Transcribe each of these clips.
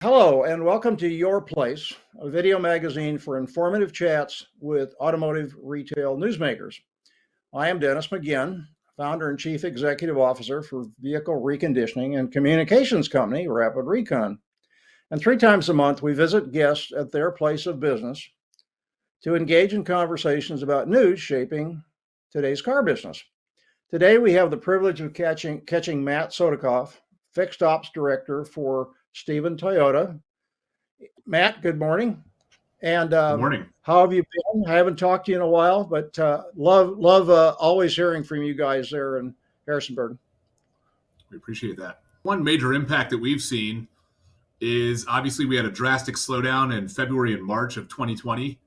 Hello, and welcome to Your Place, a video magazine for informative chats with automotive retail newsmakers. I am Dennis McGinn, founder and chief executive officer for vehicle reconditioning and communications company, Rapid Recon. And 3 times a month, we visit guests at their place of business to engage in conversations about news shaping today's car business. Today, we have the privilege of catching Matt Sodikoff, fixed ops director for Stephen Toyota. Matt, good morning. And Good morning. how have you been? I haven't talked to you in a while, but love always hearing from you guys there in Harrisonburg. We appreciate that. One major impact that we've seen is obviously we had a drastic slowdown in February and March of 2020,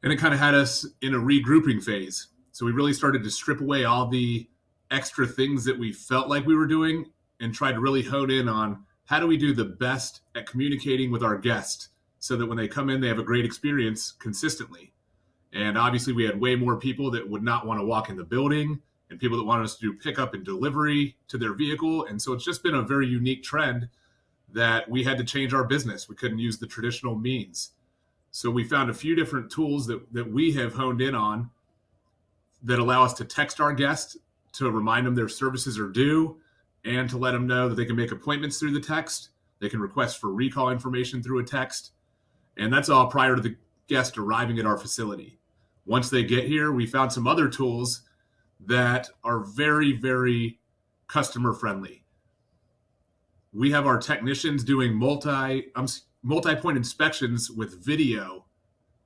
and it kind of had us in a regrouping phase. So we really started to strip away all the extra things that we felt like we were doing and tried to really hone in on how do we do the best at communicating with our guests so that when they come in, they have a great experience consistently. And obviously we had way more people that would not want to walk in the building and people that wanted us to do pickup and delivery to their vehicle. And so it's just been a very unique trend that we had to change our business. We couldn't use the traditional means. So we found a few different tools that we have honed in on that allow us to text our guests to remind them their services are due and to let them know that they can make appointments through the text. They can request for recall information through a text. And that's all prior to the guest arriving at our facility. Once they get here, we found some other tools that are very, very customer friendly. We have our technicians doing multi-point inspections with video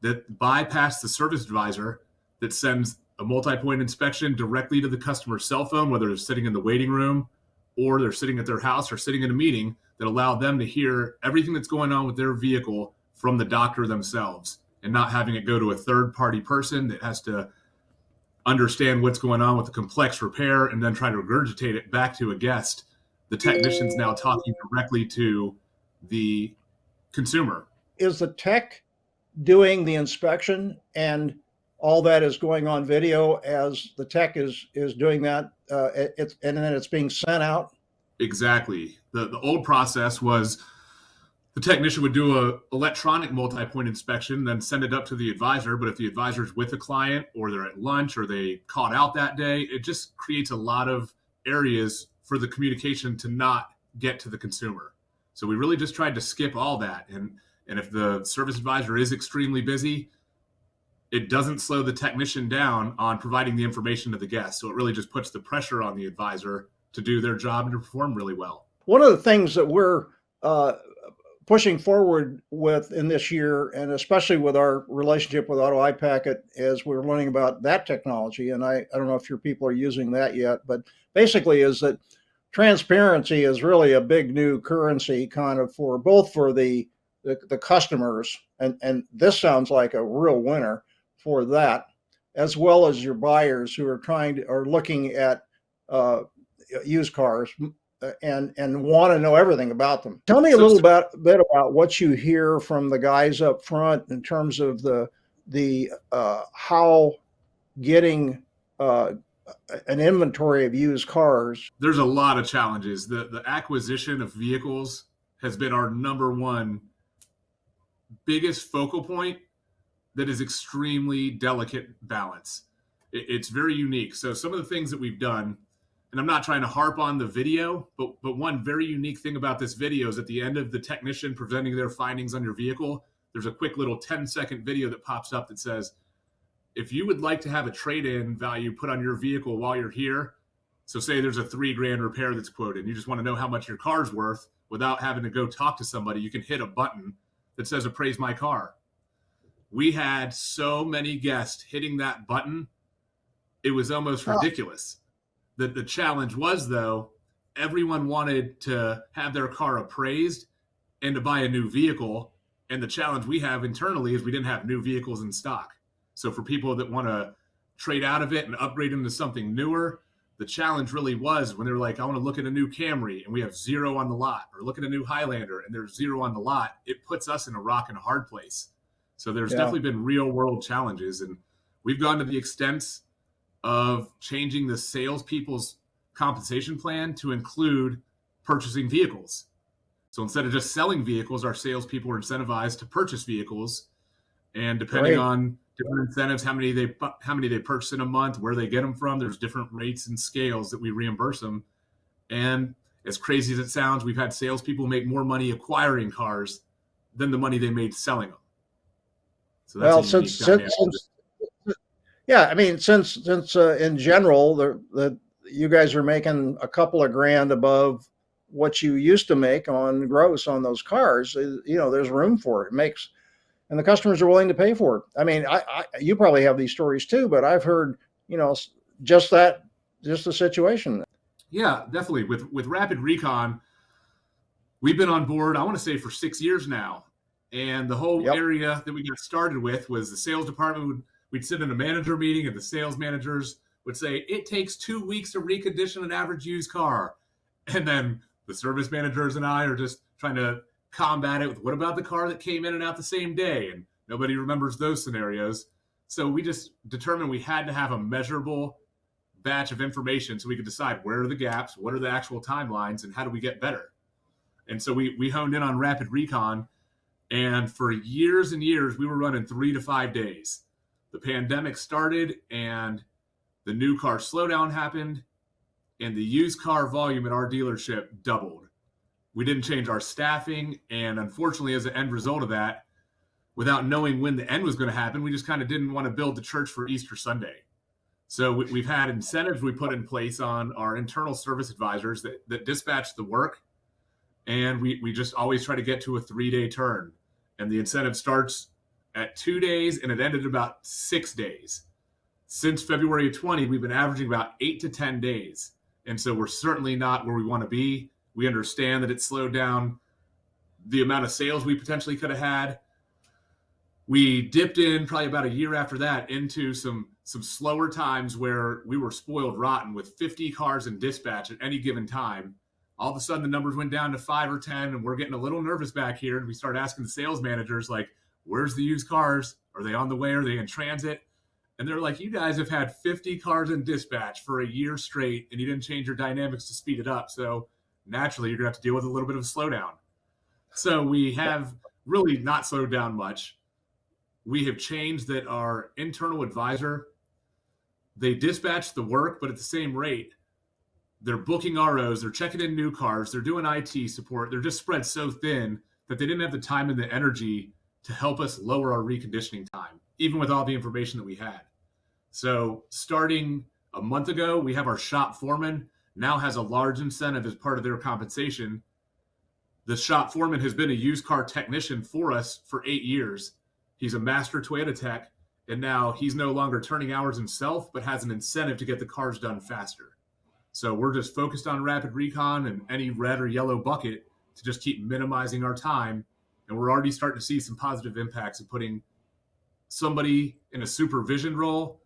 that bypass the service advisor that sends a multi-point inspection directly to the customer's cell phone, whether they're sitting in the waiting room or they're sitting at their house or sitting in a meeting, that allow them to hear everything that's going on with their vehicle from the doctor themselves and not having it go to a third-party person that has to understand what's going on with the complex repair and then try to regurgitate it back to a guest. The technician's now talking directly to the consumer. Is the tech doing the inspection and all that is going on video as the tech is doing that, and then it's being sent out? Exactly. The old process was the technician would do a electronic multi-point inspection, then send it up to the advisor. But if the advisor's with a client or they're at lunch or they caught out that day, it just creates a lot of areas for the communication to not get to the consumer. So we really just tried to skip all that. And if the service advisor is extremely busy, it doesn't slow the technician down on providing the information to the guest. So it really just puts the pressure on the advisor to do their job and to perform really well. One of the things that we're pushing forward with in this year, and especially with our relationship with Auto iPacket, as we're learning about that technology, and I don't know if your people are using that yet, but basically is that transparency is really a big new currency kind of for both for the customers, and this sounds like a real winner for that, as well as your buyers who are looking at used cars and want to know everything about them. Tell me a little bit about what you hear from the guys up front in terms of the how getting an inventory of used cars. There's a lot of challenges. The acquisition of vehicles has been our number one biggest focal point that is extremely delicate balance. It's very unique. So some of the things that we've done, and I'm not trying to harp on the video, but one very unique thing about this video is at the end of the technician presenting their findings on your vehicle, there's a quick little 10-second video that pops up that says, if you would like to have a trade-in value put on your vehicle while you're here, so say there's a $3,000 repair that's quoted, and you just want to know how much your car's worth without having to go talk to somebody, you can hit a button that says appraise my car. We had so many guests hitting that button, it was almost ridiculous. The challenge was, though, everyone wanted to have their car appraised and to buy a new vehicle. And the challenge we have internally is we didn't have new vehicles in stock. So for people that want to trade out of it and upgrade into something newer, the challenge really was when they were like, I want to look at a new Camry and we have 0 on the lot, or look at a new Highlander and there's 0 on the lot. It puts us in a rock and a hard place. So there's definitely been real world challenges. And we've gone to the extent of changing the salespeople's compensation plan to include purchasing vehicles. So instead of just selling vehicles, our salespeople are incentivized to purchase vehicles, and depending Great. on different incentives, how many they purchase in a month, where they get them from, there's different rates and scales that we reimburse them. And as crazy as it sounds, we've had salespeople make more money acquiring cars than the money they made selling them. So that's a Well, unique dynamic. yeah, I mean, since in general, you guys are making a couple of grand above what you used to make on gross on those cars, there's room for it. It makes, and the customers are willing to pay for it. I mean, you probably have these stories too, but I've heard, just the situation. Yeah, definitely. With Rapid Recon, we've been on board, I want to say, for 6 years now. And the whole Yep. area that we got started with was the sales department. We'd sit in a manager meeting, and the sales managers would say, it takes 2 weeks to recondition an average used car. And then the service managers and I are just trying to combat it with, what about the car that came in and out the same day? And nobody remembers those scenarios. So we just determined we had to have a measurable batch of information so we could decide where are the gaps, what are the actual timelines, and how do we get better. And so we honed in on Rapid Recon, and for years and years, we were running 3 to 5 days. The pandemic started, and the new car slowdown happened, and the used car volume at our dealership doubled. We didn't change our staffing, and unfortunately, as an end result of that, without knowing when the end was going to happen, we just kind of didn't want to build the church for Easter Sunday. So we've had incentives we put in place on our internal service advisors that dispatch the work, and we just always try to get to a 3-day turn. And the incentive starts at 2 days, and it ended about 6 days. Since February of 20, we've been averaging about 8 to 10 days. And so we're certainly not where we want to be. We understand that it slowed down the amount of sales we potentially could have had. We dipped in probably about a year after that into some slower times where we were spoiled rotten with 50 cars in dispatch at any given time. All of a sudden, the numbers went down to 5 or 10, and we're getting a little nervous back here. And we started asking the sales managers, like, where's the used cars? Are they on the way? Are they in transit? And they're like, you guys have had 50 cars in dispatch for a year straight, and you didn't change your dynamics to speed it up. So naturally, you're going to have to deal with a little bit of a slowdown. So we have really not slowed down much. We have changed that our internal advisor, they dispatch the work, but at the same rate. They're booking ROs, they're checking in new cars, they're doing IT support. They're just spread so thin that they didn't have the time and the energy to help us lower our reconditioning time, even with all the information that we had. So starting a month ago, we have our shop foreman now has a large incentive as part of their compensation. The shop foreman has been a used car technician for us for 8 years. He's a master Toyota tech, and now he's no longer turning hours himself, but has an incentive to get the cars done faster. So we're just focused on Rapid Recon and any red or yellow bucket to just keep minimizing our time. And we're already starting to see some positive impacts of putting somebody in a supervision role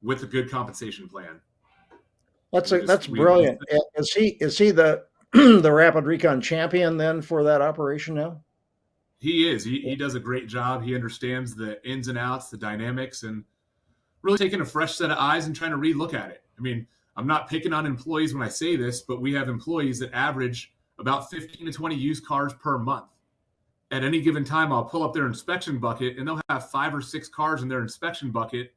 with a good compensation plan. That's brilliant. Is he the the Rapid Recon champion then for that operation now? He is. He does a great job. He understands the ins and outs, the dynamics, and really taking a fresh set of eyes and trying to relook at it. I mean, I'm not picking on employees when I say this, but we have employees that average about 15 to 20 used cars per month. At any given time, I'll pull up their inspection bucket, and they'll have 5 or 6 cars in their inspection bucket,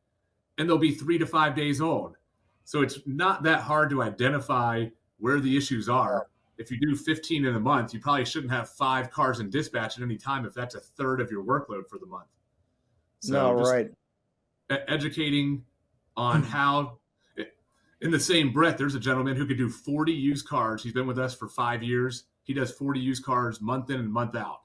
and they'll be 3 to 5 days old. So it's not that hard to identify where the issues are. If you do 15 in a month, you probably shouldn't have 5 cars in dispatch at any time if that's a third of your workload for the month. So no, right. Educating on how, in the same breath, there's a gentleman who could do 40 used cars. He's been with us for 5 years. He does 40 used cars month in and month out.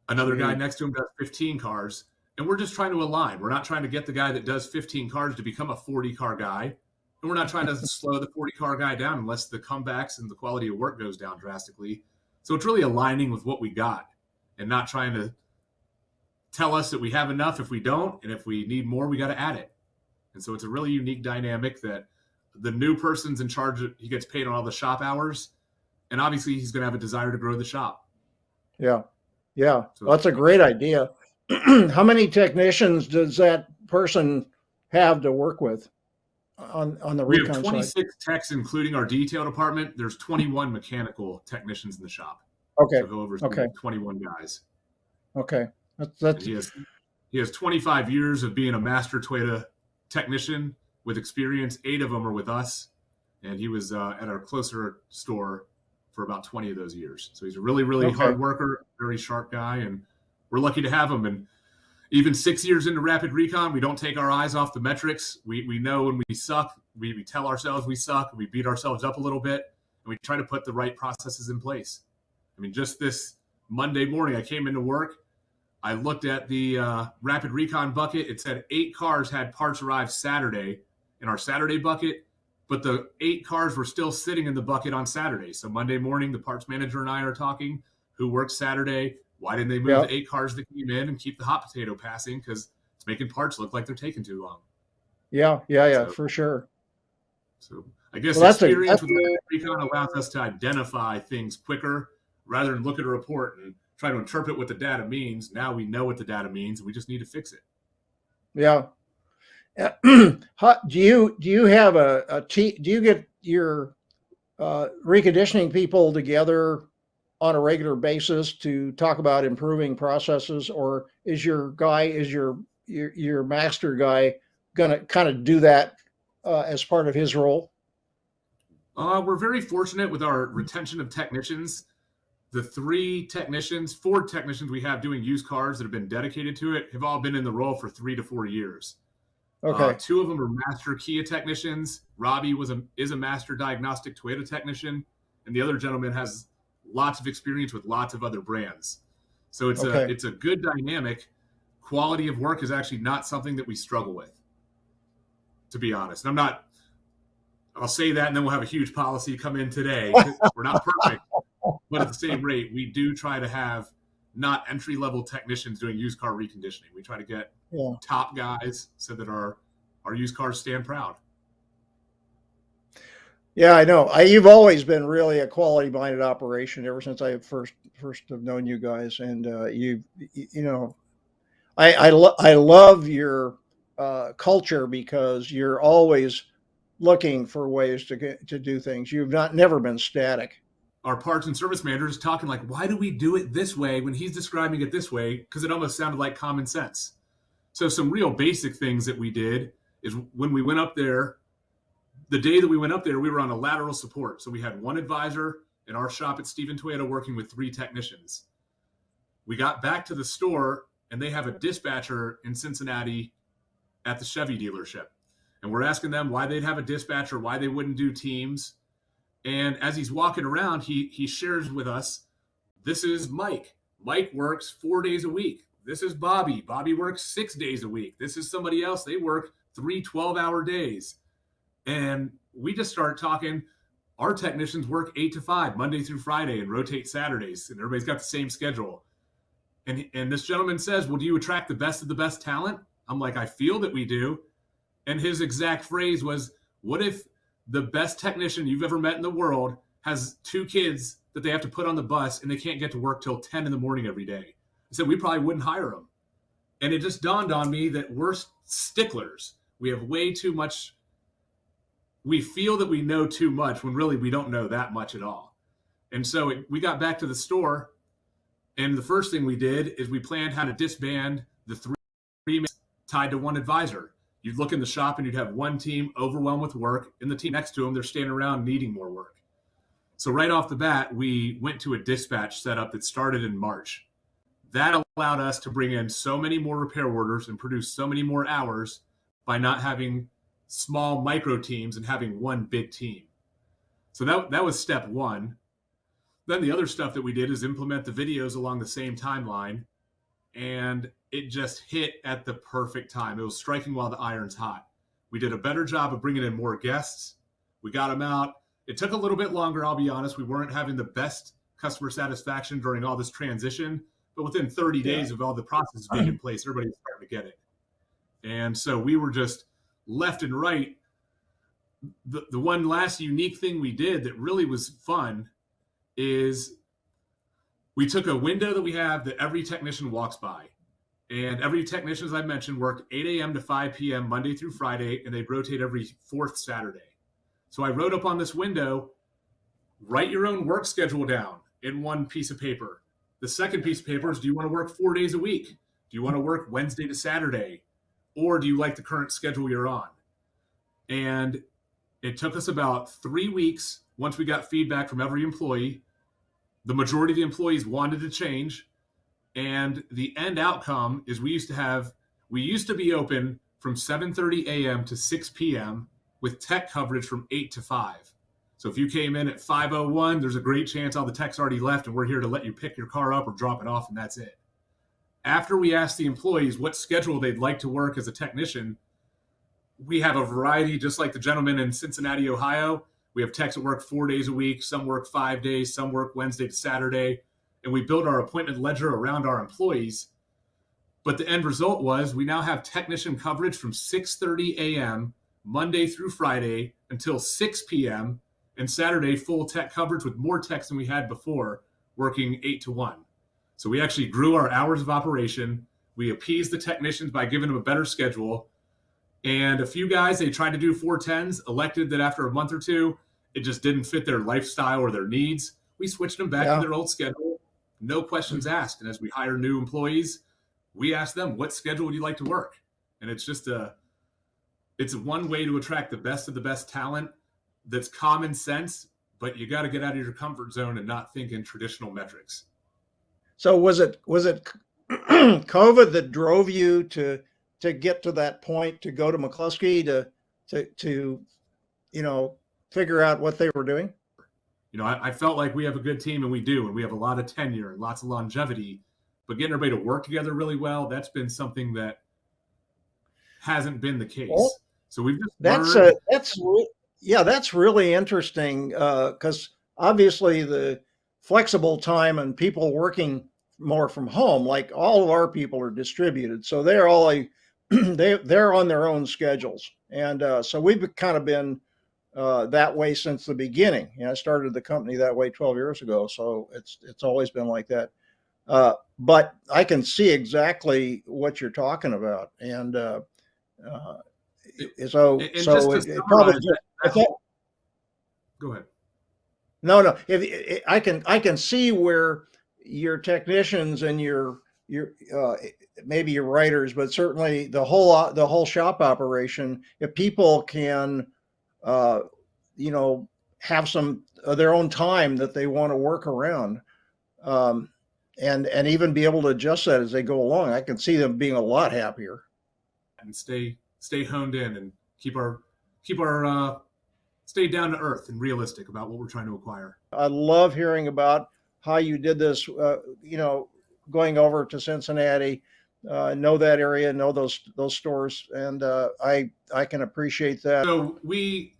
Another guy next to him does 15 cars. And we're just trying to align. We're not trying to get the guy that does 15 cars to become a 40-car guy. And we're not trying to slow the 40-car guy down unless the comebacks and the quality of work goes down drastically. So it's really aligning with what we got and not trying to tell us that we have enough if we don't, and if we need more, we got to add it. And so it's a really unique dynamic that the new person's in charge of, he gets paid on all the shop hours, and obviously he's going to have a desire to grow the shop. Yeah. So that's a great idea. How many technicians does that person have to work with on the We Recon have 26 side? techs, including our detail department. There's 21 mechanical technicians in the shop. Okay. So he'll oversee Okay. 21 guys. Okay. And That's he has 25 years of being a master Toyota technician with experience. 8 of them are with us, and he was at our closer store for about 20 of those years. So he's a really, really okay. hard worker, very sharp guy, and we're lucky to have him. And even 6 years into Rapid Recon, we don't take our eyes off the metrics. We know when we suck, we tell ourselves we suck, we beat ourselves up a little bit, and we try to put the right processes in place. I mean, just this Monday morning, I came into work. I looked at the Rapid Recon bucket. It said 8 cars had parts arrive Saturday in our Saturday bucket, but the 8 cars were still sitting in the bucket on Saturday. So Monday morning, the parts manager and I are talking, who worked Saturday? Why didn't they move Yeah. the 8 cars that came in and keep the hot potato passing? Because it's making parts look like they're taking too long. Yeah. Yeah. Yeah. So, For sure. so I guess Well, experience with Rapid Recon allows us to identify things quicker rather than look at a report and try to interpret what the data means. Now we know what the data means, and we just need to fix it. yeah. Do you have a team? Do you get your reconditioning people together on a regular basis to talk about improving processes, or is your master guy gonna kind of do that as part of his role? We're very fortunate with our retention of technicians. The 4 technicians we have doing used cars that have been dedicated to it have all been in the role for 3 to 4 years. Okay. 2 of them are master Kia technicians. Robbie is a master diagnostic Toyota technician, and the other gentleman has lots of experience with lots of other brands. So Okay. it's a good dynamic. Quality of work is actually not something that we struggle with, to be honest. And I'll say that, and then we'll have a huge policy come in today. We're not perfect, but at the same rate, we do try to have not entry-level technicians doing used car reconditioning. We try to get Yeah. top guys so that our used cars stand proud. Yeah, I know. You've always been really a quality-minded operation ever since I first have known you guys, and you know, I love your culture because you're always looking for ways to do things. You've never been static. Our parts and service manager is talking like, why do we do it this way when he's describing it this way? Because it almost sounded like common sense. So some real basic things that we did is when we went up there, the day that we went up there, we were on a lateral support. So we had 1 advisor in our shop at Stephen Toyota working with 3 technicians. We got back to the store, and they have a dispatcher in Cincinnati at the Chevy dealership. And we're asking them why they'd have a dispatcher, why they wouldn't do teams. And as he's walking around, he shares with us, this is Mike. Mike works 4 days a week. This is Bobby. Bobby works 6 days a week. This is somebody else. They work 3 12-hour days. And we just start talking. Our technicians work 8 to 5, Monday through Friday, and rotate Saturdays. And everybody's got the same schedule. And this gentleman says, well, do you attract the best of the best talent? I'm like, I feel that we do. And his exact phrase was, what if the best technician you've ever met in the world has 2 kids that they have to put on the bus and they can't get to work till 10 in the morning every day? I said, we probably wouldn't hire them. And it just dawned on me that we're sticklers. We have way too much. We feel that we know too much when really we don't know that much at all. And so we got back to the store, and the first thing we did is we planned how to disband the 3 tied to 1 advisor. You'd look in the shop and you'd have 1 team overwhelmed with work, and the team next to them, they're standing around needing more work. So right off the bat, we went to a dispatch setup that started in March. That allowed us to bring in so many more repair orders and produce so many more hours by not having small micro teams and having 1 big team. So that was step 1. Then the other stuff that we did is implement the videos along the same timeline, and it just hit at the perfect time. It was striking while the iron's hot. We did a better job of bringing in more guests. We got them out. It took a little bit longer, I'll be honest. We weren't having the best customer satisfaction during all this transition, but within 30 days of all the processes being in place, everybody was starting to get it. And so we were just left and right. The one last unique thing we did that really was fun is we took a window that we have that every technician walks by. And every technician, as I mentioned, worked 8 a.m. to 5 p.m. Monday through Friday, and they rotate every 4th Saturday. So I wrote up on this window, write your own work schedule down. in one piece of paper. The second piece of paper is, do you want to work 4 days a week? Do you want to work Wednesday to Saturday? Or do you like the current schedule you're on? And it took us about 3 weeks. Once we got feedback from every employee, the majority of the employees wanted to change. And the end outcome is we used to be open from 7:30 a.m. to 6 p.m. with tech coverage from 8 to 5. So if you came in at 5:01, there's a great chance all the tech's already left and we're here to let you pick your car up or drop it off, and that's it. After we asked the employees what schedule they'd like to work as a technician, we have a variety, just like the gentleman in Cincinnati, Ohio. We have techs that work 4 days a week. Some work 5 days. Some work Wednesday to Saturday. And we build our appointment ledger around our employees. But the end result was we now have technician coverage from 6:30 a.m. Monday through Friday until 6 p.m. and Saturday full tech coverage with more techs than we had before, working 8 to 1. So we actually grew our hours of operation. We appeased the technicians by giving them a better schedule. And a few guys, they tried to do 410s, elected that after a month or two, it just didn't fit their lifestyle or their needs. We switched them back to their old schedule, no questions asked. And as we hire new employees, we ask them, what schedule would you like to work? And it's just it's one way to attract the best of the best talent that's common sense, but you got to get out of your comfort zone and not think in traditional metrics. So was it COVID that drove you to get to that point, to go to McCluskey to figure out what they were doing? I felt like we have a good team, and we do, and we have a lot of tenure and lots of longevity, but getting everybody to work together really well, that's been something that hasn't been the case. Well, so we've just learned. That's really interesting, because obviously the flexible time and people working more from home, like all of our people are distributed, so they're all they're on their own schedules, and so we've kind of been that way since the beginning. I started the company that way 12 years ago, so it's always been like that. But I can see exactly what you're talking about, and Go ahead. No. I can see where your technicians and your maybe your writers, but certainly the whole shop operation, if people can have some of their own time that they want to work around, and even be able to adjust that as they go along, I can see them being a lot happier. And stay honed in and keep our stay down to earth and realistic about what we're trying to acquire. I love hearing about how you did this, going over to Cincinnati, know that area, know those stores, and I can appreciate that. So we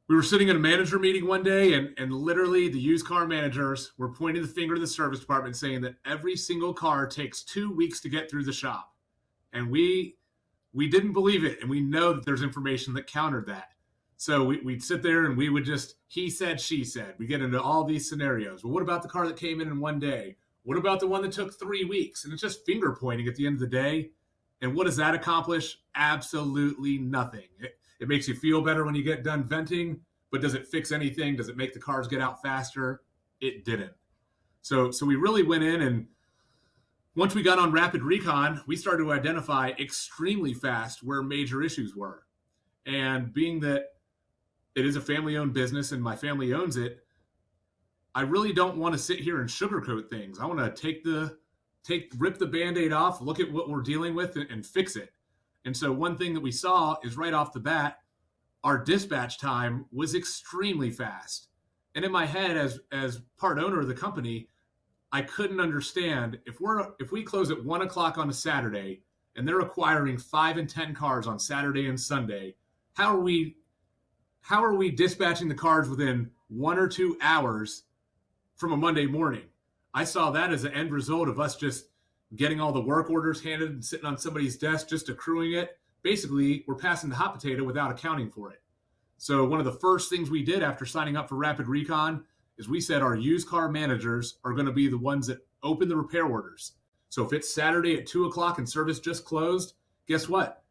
were sitting in a manager meeting one day, and literally the used car managers were pointing the finger to the service department saying that every single car takes 2 weeks to get through the shop. And we didn't believe it, and we know that there's information that countered that. So we'd sit there and we would just, he said, she said. We get into all these scenarios. Well, what about the car that came in 1 day? What about the one that took 3 weeks? And it's just finger pointing at the end of the day. And what does that accomplish? Absolutely nothing. It makes you feel better when you get done venting, but does it fix anything? Does it make the cars get out faster? It didn't. So we really went in, and once we got on Rapid Recon, we started to identify extremely fast where major issues were. And being that it is a family-owned business and my family owns it, I really don't want to sit here and sugarcoat things. I want to rip the Band-Aid off, look at what we're dealing with, and fix it. And so one thing that we saw is right off the bat, our dispatch time was extremely fast. And in my head, as part owner of the company, I couldn't understand if we close at 1 o'clock on a Saturday and they're acquiring 5 and 10 cars on Saturday and Sunday, how are we dispatching the cars within 1 or 2 hours from a Monday morning? I saw that as an end result of us just getting all the work orders handed and sitting on somebody's desk, just accruing it. Basically, we're passing the hot potato without accounting for it. So one of the first things we did after signing up for Rapid Recon is we said our used car managers are going to be the ones that open the repair orders. So if it's Saturday at 2 o'clock and service just closed, guess what?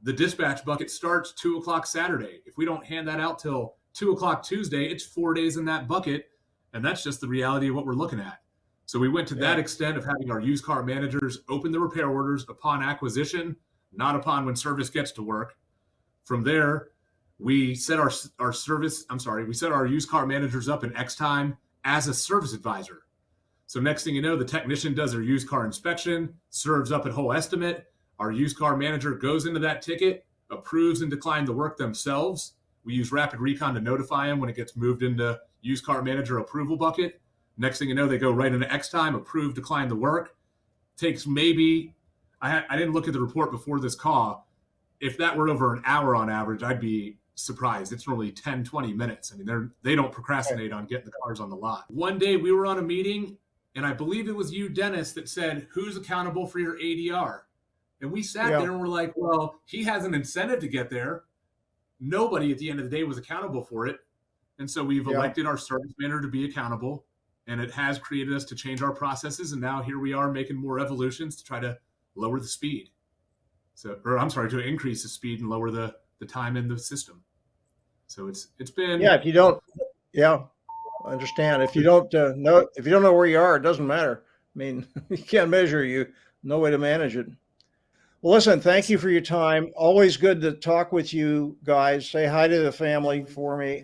The dispatch bucket starts 2 o'clock Saturday. If we don't hand that out till 2 o'clock Tuesday, it's 4 days in that bucket. And that's just the reality of what we're looking at. So we went to that extent of having our used car managers open the repair orders upon acquisition, not upon when service gets to work. From there, we set our used car managers up in X time as a service advisor. So next thing you know, the technician does their used car inspection, serves up a whole estimate. Our used car manager goes into that ticket, approves and declines the work themselves. We use Rapid Recon to notify them when it gets moved into used car manager approval bucket. Next thing you know, they go right into X time, approve, decline the work. Takes maybe, I didn't look at the report before this call. If that were over an hour on average, I'd be surprised. It's normally 10, 20 minutes. I mean, they don't procrastinate on getting the cars on the lot. One day we were on a meeting, and I believe it was you, Dennis, that said, who's accountable for your ADR? And we sat there and we're like, well, he has an incentive to get there. Nobody at the end of the day was accountable for it. And so we've elected our service manager to be accountable, and it has created us to change our processes. And now here we are making more evolutions to try to lower the speed. To increase the speed and lower the time in the system. So it's been. If you don't, I understand. If you don't know where you are, it doesn't matter. I mean, you can't measure, no way to manage it. Well, listen, thank you for your time. Always good to talk with you guys. Say hi to the family for me.